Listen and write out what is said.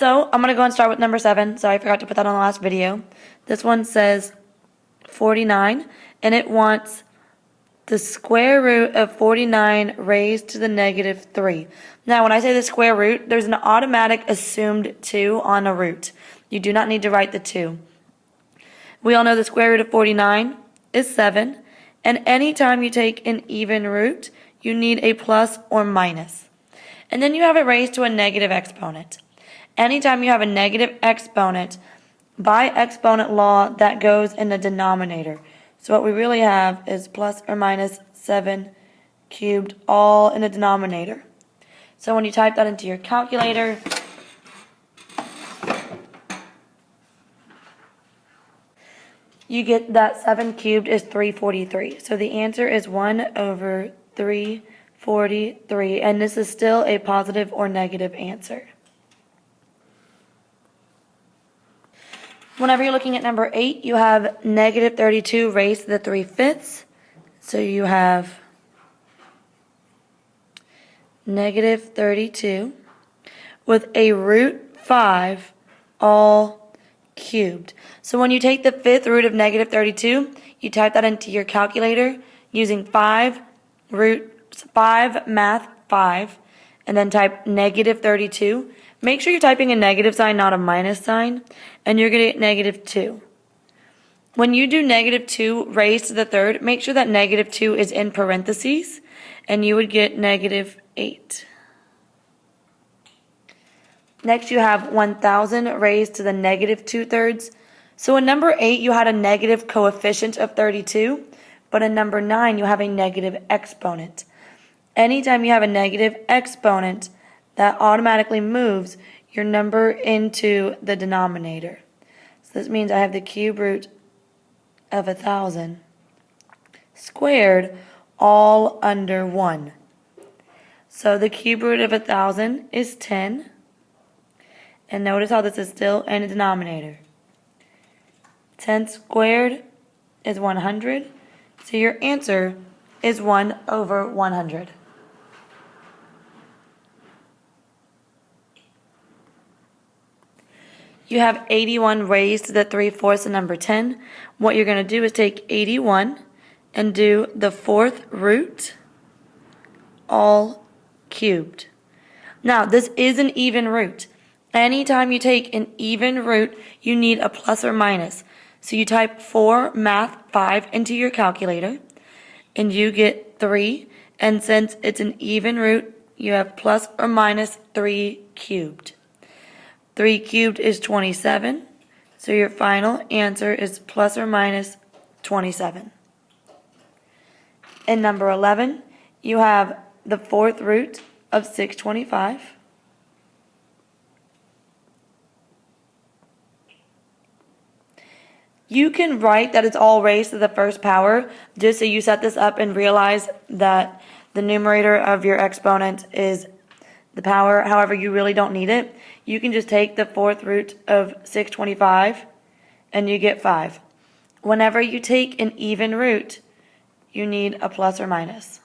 So I'm going to go and start with number 7. Sorry, I forgot to put that on the last video. This one says 49, and it wants the square root of 49 raised to the negative 3. Now, when I say the square root, there's an automatic assumed 2 on a root. You do not need to write the 2. We all know the square root of 49 is 7, and anytime you take an even root, you need a plus or minus. And then you have it raised to a negative exponent. Anytime you have a negative exponent, by exponent law, that goes in the denominator. So what we really have is plus or minus 7 cubed, all in the denominator. So when you type that into your calculator, you get that 7 cubed is 343. So the answer is 1 over 343, and this is still a positive or negative answer. Whenever you're looking at number 8, you have negative 32 raised to the 3/5. So you have negative 32 with a root 5 all cubed. So when you take the 5th root of negative 32, you type that into your calculator using 5 math 5, and then type negative 32. Make sure you're typing a negative sign, not a minus sign, and you're going to get negative 2. When you do negative 2 raised to the 3rd, make sure that negative 2 is in parentheses, and you would get negative 8. Next, you have 1,000 raised to the negative 2/3. So in number 8, you had a negative coefficient of 32, but in number 9, you have a negative exponent. Anytime you have a negative exponent, that automatically moves your number into the denominator. So this means I have the cube root of 1,000 squared all under 1. So the cube root of 1,000 is 10. And notice how this is still in the denominator. 10 squared is 100. So your answer is 1 over 100. You have 81 raised to the 3/4 of number 10. What you're going to do is take 81 and do the 4th root all cubed. Now, this is an even root. Anytime you take an even root, you need a plus or minus. So you type 4 math 5 into your calculator, and you get 3. And since it's an even root, you have plus or minus 3 cubed. 3 cubed is 27, so your final answer is plus or minus 27. In number 11, you have the 4th root of 625. You can write that it's all raised to the 1st power, just so you set this up and realize that the numerator of your exponent is the power. However, you really don't need it. You can just take the 4th root of 625 and you get 5. Whenever you take an even root, you need a plus or minus.